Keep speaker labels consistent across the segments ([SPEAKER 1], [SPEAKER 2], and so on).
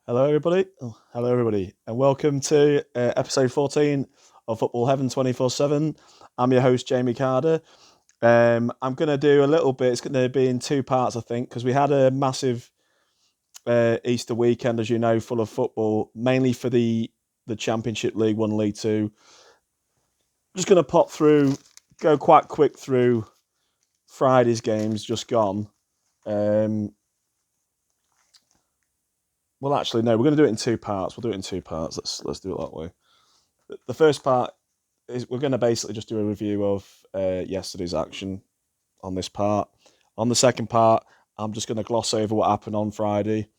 [SPEAKER 1] Hello, everybody. Hello, everybody, and welcome to episode 14 of Football Heaven 24/7. I'm your host, Jamie Carter. I'm going to do a little bit. It's going to be in two parts, I think, because we had a massive Easter weekend, as you know, full of football, mainly for the Championship League One, League Two. Just going to pop through, go quite quick through Friday's games just gone. Um, well, actually, no, we're going to do it in two parts. We'll do it in two parts. Let's do it that way. The first part is we're going to basically just do a review of yesterday's action on this part. On the second part, I'm just going to gloss over what happened on Friday.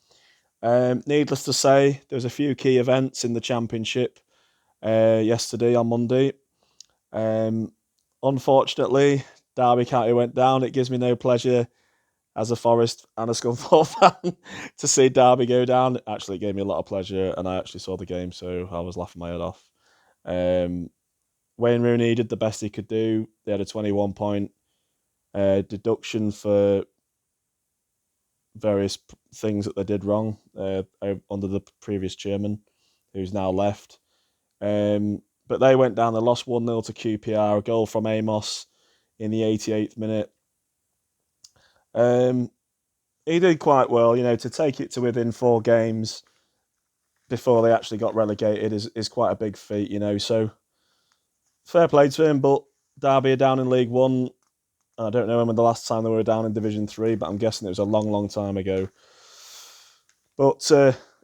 [SPEAKER 1] Needless to say, there was a few key events in the Championship yesterday on Monday. Unfortunately, Derby County went down. It gives me no pleasure as a Forest and a Scunthorpe fan to see Derby go down. Actually, it gave me a lot of pleasure, and I actually saw the game, so I was laughing my head off. Wayne Rooney did the best he could do. They had a 21-point deduction for various things that they did wrong under the previous chairman, who's now left. But they went down. They lost 1-0 to QPR. A goal from Amos in the 88th minute. He did quite well, to take it to within 4 games before they actually got relegated is quite a big feat, So fair play to him, but Derby are down in League One. I don't know when the last time they were down in Division 3, but I'm guessing it was a long, long time ago. But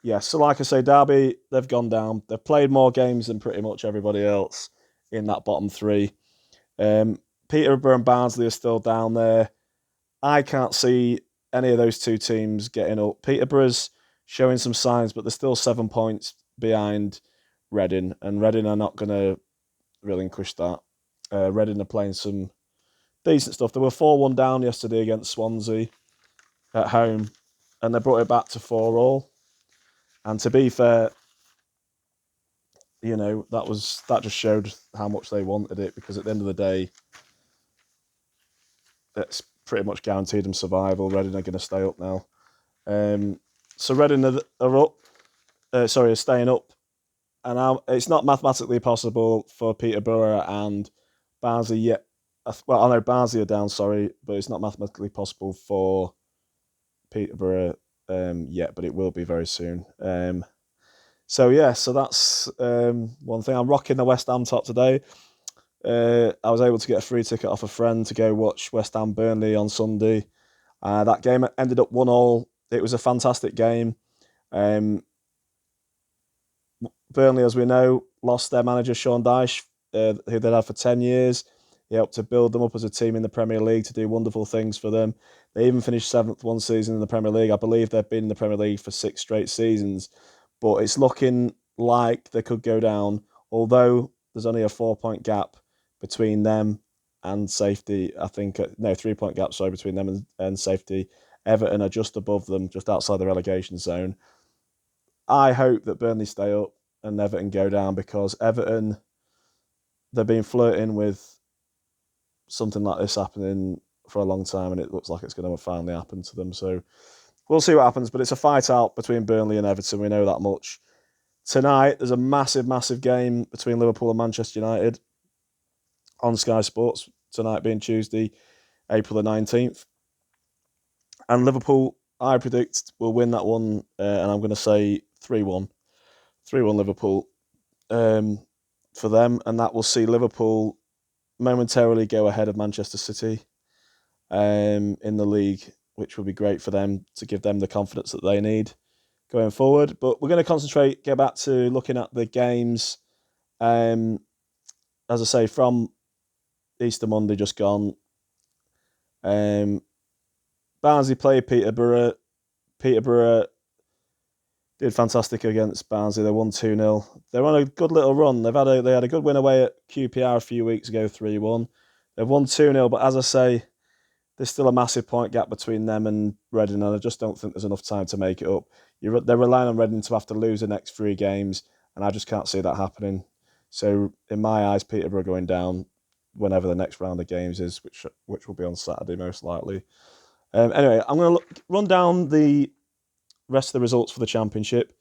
[SPEAKER 1] yeah, so like I say, Derby, they've gone down. They've played more games than pretty much everybody else in that bottom three. Peterborough and Barnsley are still down there. I can't see any of those two teams getting up. Peterborough's showing some signs, but they're still 7 points behind Reading, and Reading are not going to relinquish that. Reading are playing some decent stuff. They were 4-1 down yesterday against Swansea at home, and they brought it back to 4-all. And to be fair, that just showed how much they wanted it, because at the end of the day, it's pretty much guaranteed them survival. Reading are going to stay up now. So Reading are up. Are staying up, and it's not mathematically possible for Peterborough and Barnsley yet. Well, I know Barnsley are down, sorry, but it's not mathematically possible for Peterborough yet, but it will be very soon. So that's one thing. I'm rocking the West Ham top today. I was able to get a free ticket off a friend to go watch West Ham Burnley on Sunday. That game ended up 1-1. It was a fantastic game. Burnley, as we know, lost their manager Sean Dyche, who they'd had for 10 years. He helped to build them up as a team in the Premier League to do wonderful things for them. They even finished 7th one season in the Premier League. I believe they've been in the Premier League for 6 straight seasons. But it's looking like they could go down, although there's only a 4-point gap between them and safety. I think, no, 3-point gap, sorry, between them and safety. Everton are just above them, just outside the relegation zone. I hope that Burnley stay up and Everton go down, because Everton, they've been flirting with something like this happening for a long time, and it looks like it's going to finally happen to them. So we'll see what happens, but it's a fight out between Burnley and Everton. We know that much. Tonight, there's a massive, massive game between Liverpool and Manchester United on Sky Sports, tonight being Tuesday, April the 19th. And Liverpool, I predict, will win that one, and I'm going to say 3-1. 3-1 Liverpool for them, and that will see Liverpool momentarily go ahead of Manchester City in the league, which will be great for them to give them the confidence that they need going forward. But we're going to get back to looking at the games, as I say, from Easter Monday just gone. Barnsley played Peterborough. Peterborough did fantastic against Barnsley. They won 2-0. They're on a good little run. They had a good win away at QPR a few weeks ago, 3-1. They've won 2-0, but as I say, there's still a massive point gap between them and Reading, and I just don't think there's enough time to make it up. They're relying on Reading to have to lose the next 3 games, and I just can't see that happening. So, in my eyes, Peterborough going down whenever the next round of games is, which will be on Saturday most likely. Anyway, I'm going to run down the rest of the results for the Championship.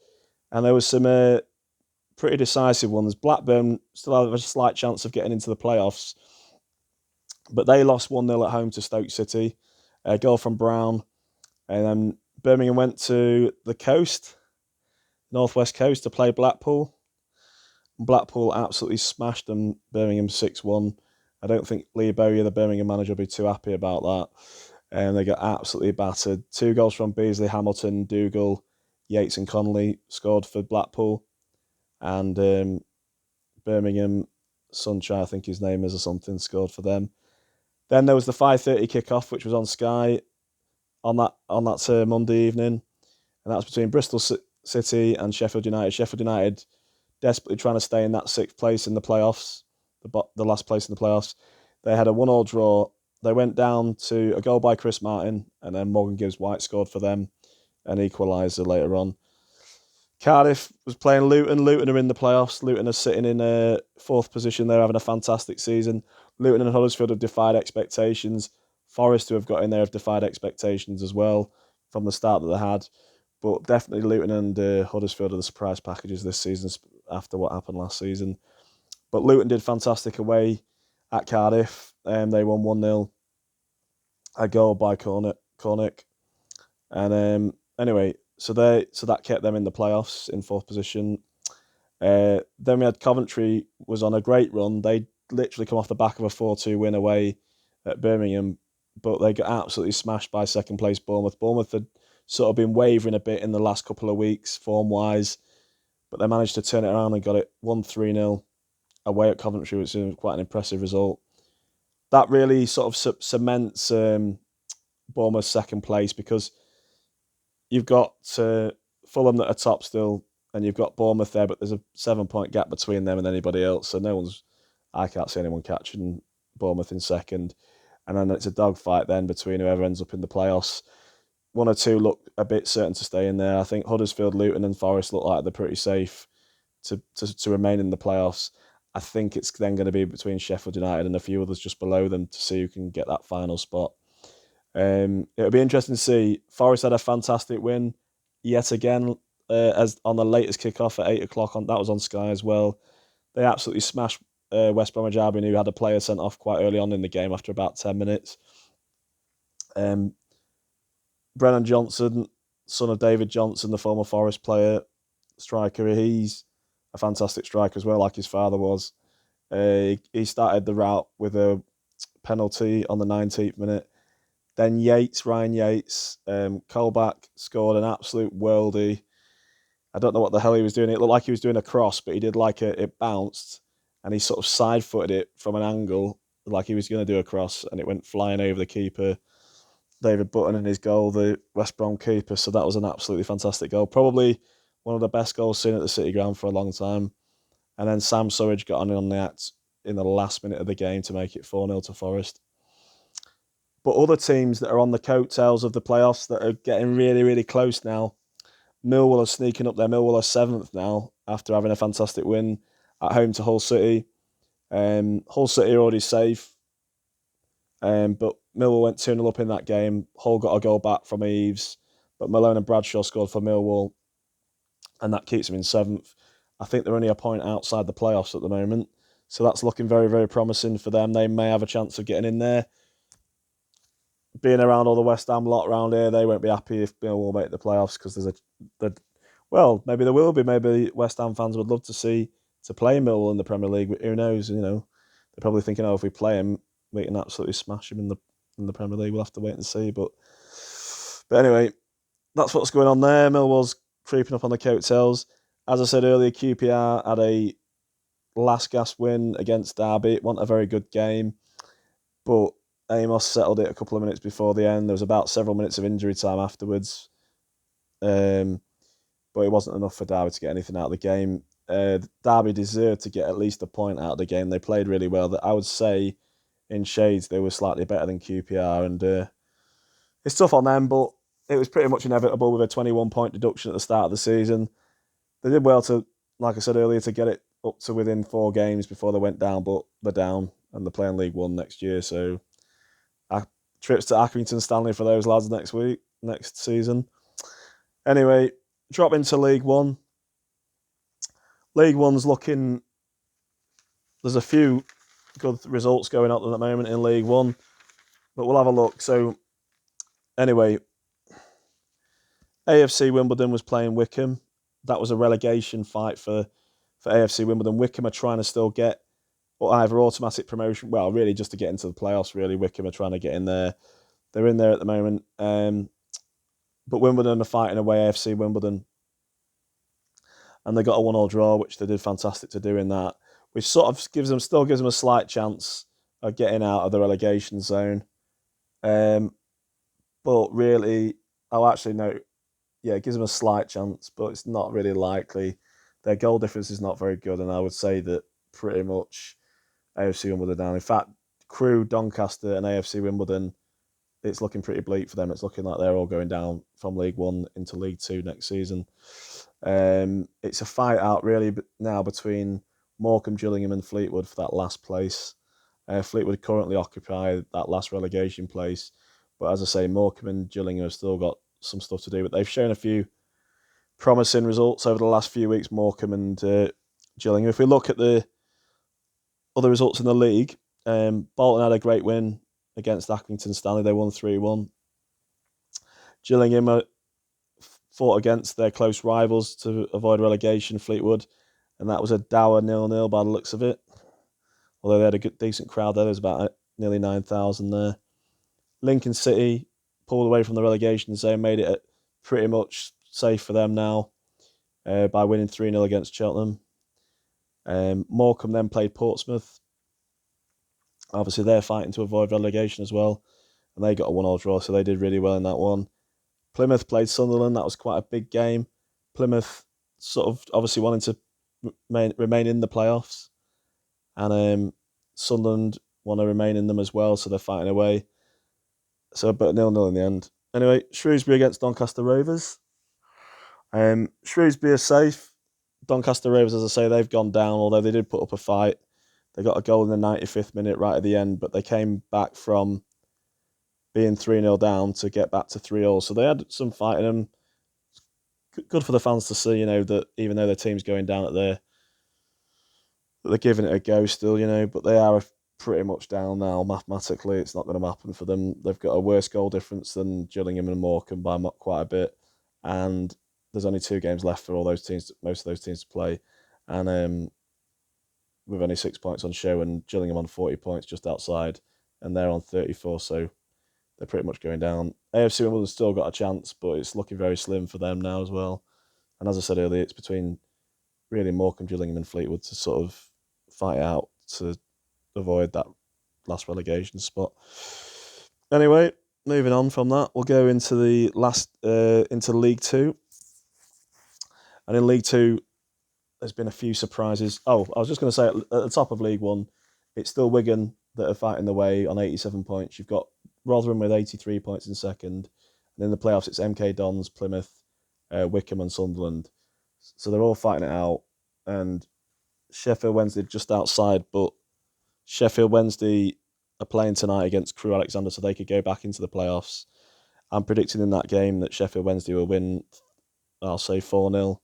[SPEAKER 1] And there was some pretty decisive ones. Blackburn still have a slight chance of getting into the playoffs, but they lost 1-0 at home to Stoke City. A goal from Brown. And then Birmingham went to the coast, northwest coast, to play Blackpool. Blackpool absolutely smashed them, Birmingham 6-1. I don't think Lee Bowyer, the Birmingham manager, will be too happy about that. And they got absolutely battered. 2 goals from Beasley, Hamilton, Dougal, Yates and Connolly scored for Blackpool. And Birmingham, Sunshine, I think his name is or something, scored for them. Then there was the 5:30 kickoff, which was on Sky on that Monday evening. And that was between Bristol City and Sheffield United. Sheffield United desperately trying to stay in that 6th place in the playoffs, the last place in the playoffs. They had a 1-1 draw. They went down to a goal by Chris Martin, and then Morgan Gibbs-White scored for them, an equaliser later on. Cardiff was playing Luton. Luton are in the playoffs. Luton are sitting in 4th position. They're having a fantastic season. Luton and Huddersfield have defied expectations. Forest, who have got in there, have defied expectations as well from the start that they had. But definitely Luton and Huddersfield are the surprise packages this season after what happened last season. But Luton did fantastic away at Cardiff. They won 1-0. A goal by Cornick. And anyway, so that kept them in the playoffs in 4th position. Then we had Coventry was on a great run. They literally come off the back of a 4-2 win away at Birmingham, but they got absolutely smashed by 2nd place Bournemouth. Bournemouth had sort of been wavering a bit in the last couple of weeks form-wise, but they managed to turn it around and got it 1-3-0 away at Coventry, which is quite an impressive result. That really sort of cements Bournemouth's 2nd place, because you've got Fulham that are top still, and you've got Bournemouth there, but there's a 7-point gap between them and anybody else. So I can't see anyone catching Bournemouth in 2nd. And then it's a dogfight then between whoever ends up in the playoffs. 1 or 2 look a bit certain to stay in there. I think Huddersfield, Luton and Forest look like they're pretty safe to remain in the playoffs. I think it's then going to be between Sheffield United and a few others just below them to see who can get that final spot. It'll be interesting to see. Forest had a fantastic win yet again, as on the latest kickoff at 8 o'clock. That was on Sky as well. They absolutely smashed West Bromwich Albion, who had a player sent off quite early on in the game after about 10 minutes. Brennan Johnson, son of David Johnson, the former Forest player, striker, he's a fantastic striker as well, like his father was. He started the rout with a penalty on the 19th minute. Then Ryan Yates, Colback scored an absolute worldie. I don't know what the hell he was doing. It looked like he was doing a cross, but he did it bounced, and he sort of side-footed it from an angle, like he was going to do a cross, and it went flying over the keeper, David Button, in his goal, the West Brom keeper. So that was an absolutely fantastic goal. Probably one of the best goals seen at the City Ground for a long time. And then Sam Surridge got on the act in the last minute of the game to make it 4-0 to Forest. But other teams that are on the coattails of the playoffs that are getting really, really close now, Millwall are sneaking up there. Millwall are 7th now after having a fantastic win at home to Hull City. Hull City are already safe, but Millwall went 2-0 up in that game. Hull got a goal back from Eaves, but Malone and Bradshaw scored for Millwall, and that keeps them in 7th. I think they're only a point outside the playoffs at the moment, so that's looking very, very promising for them. They may have a chance of getting in there. Being around all the West Ham lot around here, they won't be happy if Millwall make the playoffs, because maybe there will be. Maybe West Ham fans would love to play Millwall in the Premier League, but who knows? They're probably thinking, if we play him, we can absolutely smash him in the Premier League. We'll have to wait and see. But anyway, that's what's going on there. Millwall's creeping up on the coattails. As I said earlier, QPR had a last gasp win against Derby. It wasn't a very good game, but Amos settled it a couple of minutes before the end. There was about several minutes of injury time afterwards, but it wasn't enough for Derby to get anything out of the game. Derby deserved to get at least a point out of the game. They played really well. I would say, in shades, they were slightly better than QPR, and it's tough on them, but it was pretty much inevitable with a 21-point deduction at the start of the season. They did well to, like I said earlier, to get it up to within 4 games before they went down, but they're down, and they're playing League One next year, so trips to Accrington Stanley for those lads next season. Anyway, drop into League One. League One's looking. There's a few good results going on at the moment in League One, but we'll have a look. So, anyway, AFC Wimbledon was playing Wickham. That was a relegation fight for AFC Wimbledon. Wickham are trying to still get either automatic promotion, well, really just to get into the playoffs, really. Wickham are trying to get in there. They're in there at the moment. But Wimbledon are fighting away AFC Wimbledon. And they got a 1-1 draw, which they did fantastic to do in that, which sort of gives them a slight chance of getting out of the relegation zone. But really, it gives them a slight chance, but it's not really likely. Their goal difference is not very good, and I would say that pretty much AFC Wimbledon down. In fact, Crewe, Doncaster, and AFC Wimbledon, it's looking pretty bleak for them. It's looking like they're all going down from League One into League Two next season. It's a fight out really now between Morecambe, Gillingham, and Fleetwood for that last place. Fleetwood currently occupy that last relegation place, but as I say, Morecambe and Gillingham have still got some stuff to do. But they've shown a few promising results over the last few weeks, Morecambe and Gillingham. If we look at the other results in the league, Bolton had a great win against Accrington Stanley. They won 3-1. Gillingham fought against their close rivals to avoid relegation, Fleetwood, and that was a dour 0-0 by the looks of it. Although they had a decent crowd there. There was about nearly 9,000 there. Lincoln City pulled away from the relegation zone, made it pretty much safe for them now by winning 3-0 against Cheltenham. Morecambe then played Portsmouth. Obviously, they're fighting to avoid relegation as well, and they got a 1-1 draw, so they did really well in that one. Plymouth played Sunderland. That was quite a big game. Plymouth sort of obviously wanting to remain in the playoffs, and Sunderland want to remain in them as well, so they're fighting away. So, but 0-0 in the end. Anyway, Shrewsbury against Doncaster Rovers. Shrewsbury are safe. Doncaster Rovers, as I say, they've gone down, although they did put up a fight. They got a goal in the 95th minute right at the end, but they came back from being 3-0 down to get back to 3-0. So they had some fight in them. Good for the fans to see, that even though their team's going down that they're giving it a go still, but they are pretty much down now. Mathematically, it's not going to happen for them. They've got a worse goal difference than Gillingham and Morecambe by quite a bit, and there's only 2 games left for most of those teams to play, and with only 6 points on show, and Gillingham on 40 points just outside, and they're on 34, so they're pretty much going down. AFC Wimbledon's still got a chance, but it's looking very slim for them now as well. And as I said earlier, it's between really Morecambe, Gillingham, and Fleetwood to sort of fight out to avoid that last relegation spot. Anyway, moving on from that, we'll go into the into League Two. And in League Two, there's been a few surprises. Oh, I was just going to say at the top of League One, it's still Wigan that are fighting the way on 87 points. You've got Rotherham with 83 points in second. And in the playoffs, it's MK Dons, Plymouth, Wickham and Sunderland. So they're all fighting it out. And Sheffield Wednesday just outside, but Sheffield Wednesday are playing tonight against Crewe Alexandra, so they could go back into the playoffs. I'm predicting in that game that Sheffield Wednesday will win, I'll say 4-0.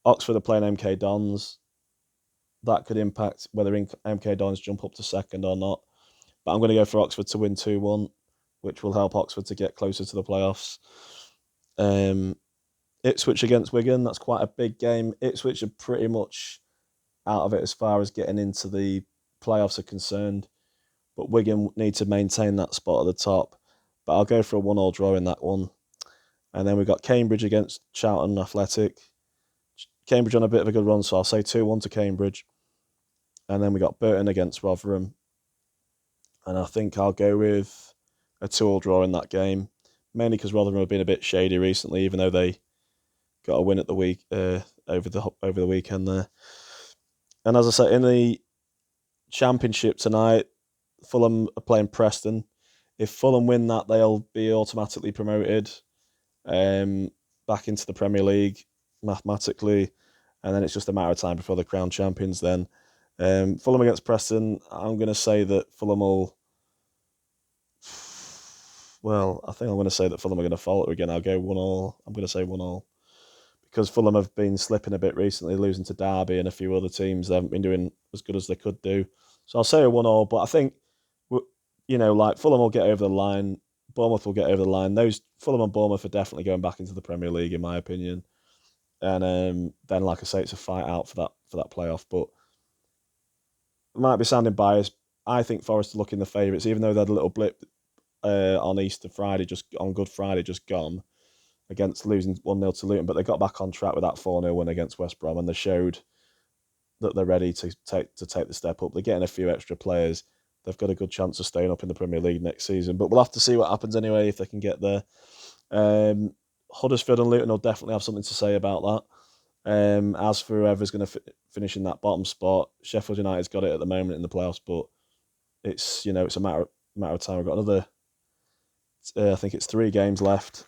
[SPEAKER 1] Oxford are playing MK Dons. That could impact whether MK Dons jump up to second or not. But I'm going to go for Oxford to win 2-1, which will help Oxford to get closer to the playoffs. Ipswich against Wigan, that's quite a big game. Ipswich are pretty much out of it as far as getting into the playoffs are concerned. But Wigan need to maintain that spot at the top. But I'll go for a 1-1 draw in that one. And then we've got Cambridge against Charlton Athletic. Cambridge on a bit of a good run, so I'll say 2-1 to Cambridge. And then we got Burton against Rotherham. And I think I'll go with a 2-2 draw in that game, mainly because Rotherham have been a bit shady recently, even though they got a win at the week over the weekend there. And as I said, in the Championship tonight, Fulham are playing Preston. If Fulham win that, they'll be automatically promoted back into the Premier League mathematically, and then it's just a matter of time before the crown champions then. Fulham against Preston, I'm going to say that Fulham will... Well, I think I'm going to say that Fulham are going to falter again. I'll go 1-1. I'm going to say 1-1 because Fulham have been slipping a bit recently, losing to Derby and a few other teams. They haven't been doing as good as they could do. So I'll say a 1-1, but I think, like Fulham will get over the line, Bournemouth will get over the line. Those Fulham and Bournemouth are definitely going back into the Premier League, in my opinion. And then, like I say, it's a fight out for that playoff. But it might be sounding biased. I think Forest are looking the favourites, even though they had a little blip on Good Friday, just gone against losing 1-0 to Luton. But they got back on track with that 4-0 win against West Brom, and they showed that they're ready to take the step up. They're getting a few extra players. They've got a good chance of staying up in the Premier League next season. But we'll have to see what happens anyway, if they can get there. Huddersfield and Luton will definitely have something to say about that. As for whoever's going to finish in that bottom spot, Sheffield United's got it at the moment in the playoffs, but it's a matter of time. We've got another, I think it's 3 games left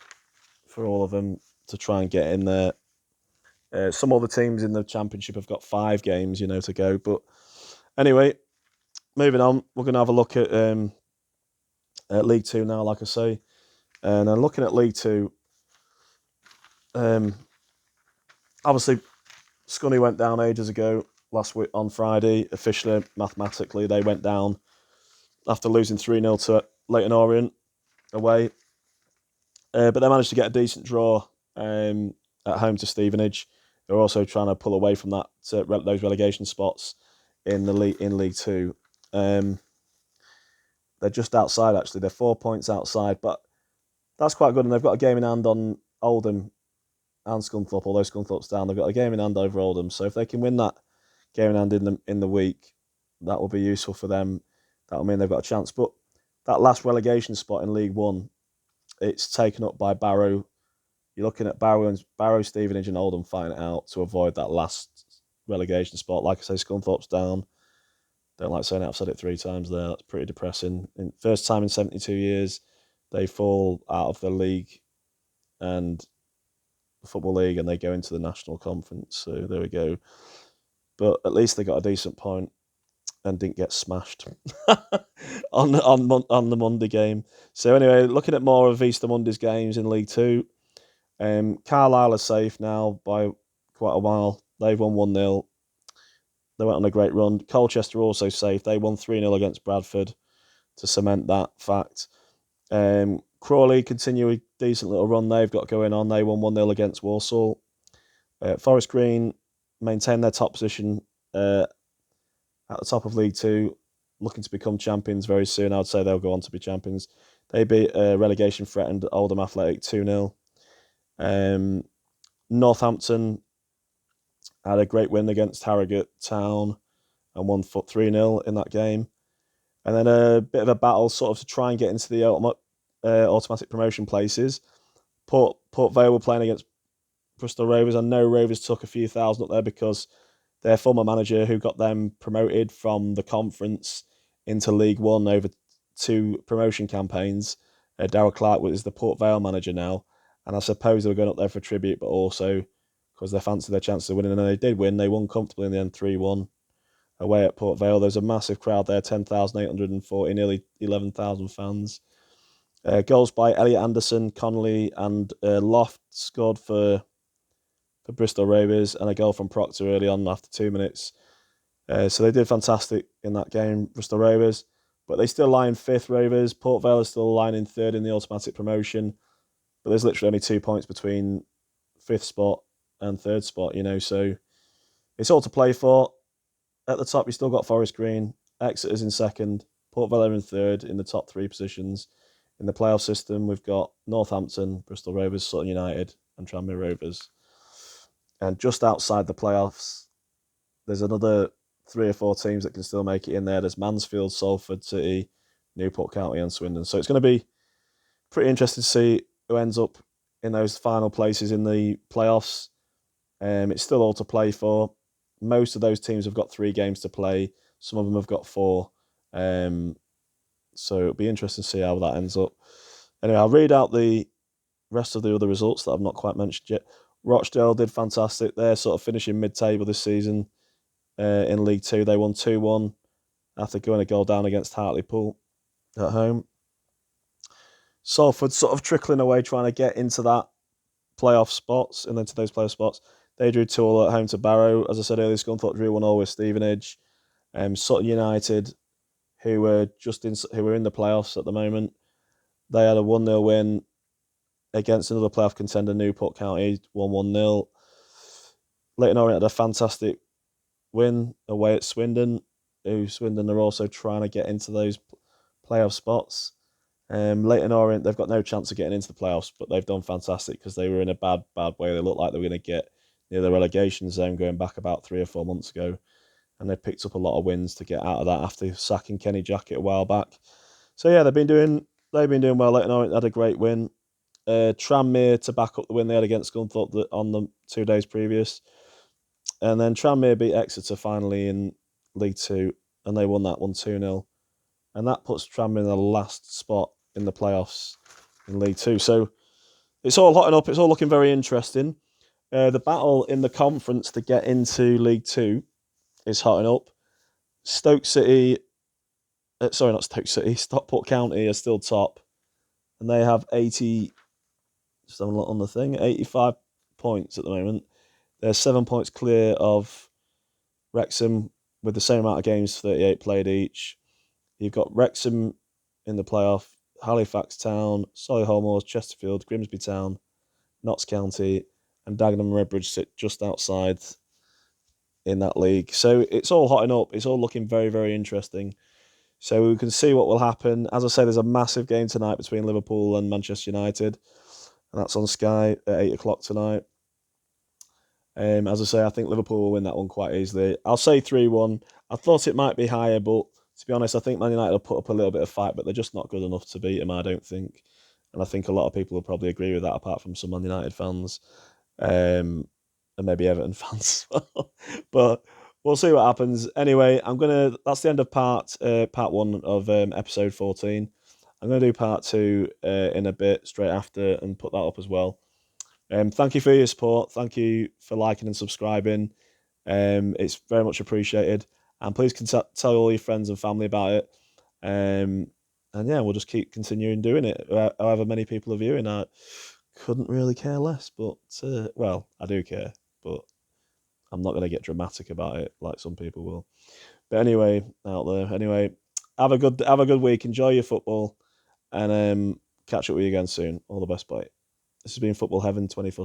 [SPEAKER 1] for all of them to try and get in there. Some other teams in the Championship have got 5 games, to go. But anyway, moving on, we're going to have a look at League Two now, like I say. And then looking at League Two, obviously, Scunny went down ages ago, last week on Friday. Officially, mathematically, they went down after losing 3-0 to Leyton Orient away. But they managed to get a decent draw at home to Stevenage. They're also trying to pull away from that those relegation spots in League Two. They're just outside, actually. They're 4 points outside, but that's quite good. And they've got a game in hand on Oldham and Scunthorpe, although Scunthorpe's down. They've got a game in hand over Oldham. So if they can win that game in hand in the week, that will be useful for them. That will mean they've got a chance. But that last relegation spot in League One, it's taken up by Barrow. You're looking at Barrow, Stevenage and Oldham fighting it out to avoid that last relegation spot. Like I say, Scunthorpe's down. Don't like saying it, I've said it 3 times there. That's pretty depressing. First time in 72 years, they fall out of the league and the Football League and they go into the National Conference. So there we go. But at least they got a decent point and didn't get smashed on the Monday game. So anyway, looking at more of Easter Monday's games in League Two, Carlisle are safe now by quite a while. They've won 1-0. They went on a great run. Colchester also safe. They won 3-0 against Bradford to cement that fact. Crawley continue a decent little run they've got going on. They won 1-0 against Walsall. Forest Green maintain their top position at the top of League Two, looking to become champions very soon. I would say they'll go on to be champions. They beat relegation-threatened Oldham Athletic 2-0. Northampton had a great win against Harrogate Town and won 3-0 in that game. And then a bit of a battle sort of to try and get into the automatic promotion places. Port Vale were playing against Bristol Rovers. I know Rovers took a few thousand up there because their former manager who got them promoted from the conference into League One over 2 promotion campaigns, Darrell Clark is the Port Vale manager now. And I suppose they were going up there for tribute, but also because they fancied their chances of winning. And they did win. They won comfortably in the end 3-1 away at Port Vale. There's a massive crowd there, 10,840, nearly 11,000 fans. Goals by Elliot Anderson, Connolly and Loft scored for Bristol Rovers, and a goal from Proctor early on after 2 minutes. So they did fantastic in that game, Bristol Rovers. But they still lie in 5th, Rovers. Port Vale is still lying in 3rd in the automatic promotion. But there's literally only 2 points between 5th spot and 3rd spot, so it's all to play for. At the top, you still got Forest Green. Exeter's in 2nd. Port Vale in 3rd in the top 3 positions. In the playoff system, we've got Northampton, Bristol Rovers, Sutton United and Tranmere Rovers. And just outside the playoffs, there's another 3 or 4 teams that can still make it in there. There's Mansfield, Salford City, Newport County and Swindon. So it's going to be pretty interesting to see who ends up in those final places in the playoffs. It's still all to play for. Most of those teams have got 3 games to play. Some of them have got 4. So it'll be interesting to see how that ends up. Anyway, I'll read out the rest of the other results that I've not quite mentioned yet. Rochdale did fantastic. They're sort of finishing mid-table this season in League Two. They won 2-1 after going a goal down against Hartlepool at home. Salford sort of trickling away, trying to get into that playoff spots and into those playoff spots. They drew 2-2 at home to Barrow. As I said earlier, Scunthorpe drew 1-0 with Stevenage. Sutton United, who were in the playoffs at the moment, they had a 1-0 win against another playoff contender, Newport County, 1-1-0. Leyton Orient had a fantastic win away at Swindon, Swindon are also trying to get into those playoff spots. Leyton Orient, they've got no chance of getting into the playoffs, but they've done fantastic because they were in a bad way. They looked like they were going to get near the relegation zone going back about 3 or 4 months ago, and they picked up a lot of wins to get out of that after sacking Kenny Jackett a while back. So yeah, they've been doing well. Leyton Orient had a great win. Tranmere to back up the win they had against Scunthorpe on the 2 days previous, and then Tranmere beat Exeter finally in League Two, and they won that one 2-0. And that puts Tranmere in the last spot in the playoffs in League Two. So it's all hotting up. It's all looking very interesting. The battle in the conference to get into League Two is hotting up. Stockport County are still top, and they have 80. Just having a look on the thing, 85 points at the moment. They're 7 points clear of Wrexham with the same amount of games, 38 played each. You've got Wrexham in the playoff, Halifax Town, Solihull Moors, Chesterfield, Grimsby Town, Notts County, and Dagenham and Redbridge sit just outside in that league. So it's all hotting up. It's all looking very, very interesting. So we can see what will happen. As I say, there's a massive game tonight between Liverpool and Manchester United, and that's on Sky at 8 o'clock tonight. As I say, I think Liverpool will win that one quite easily. I'll say 3-1. I thought it might be higher, but to be honest, I think Man United will put up a little bit of fight, but they're just not good enough to beat them, I don't think. And I think a lot of people will probably agree with that, apart from some Man United fans, and maybe Everton fans as well. But we'll see what happens. Anyway, that's the end of part 1 of episode 14. I'm gonna do part 2 in a bit straight after and put that up as well. Thank you for your support. Thank you for liking and subscribing. It's very much appreciated. And please tell all your friends and family about it. And yeah, we'll just keep continuing doing it. However many people are viewing, I couldn't really care less. But well, I do care, but I'm not going to get dramatic about it like some people will. But anyway, out there. Anyway, have a good week. Enjoy your football, and catch up with you again soon. All the best, bye. This has been Football Heaven 24/7.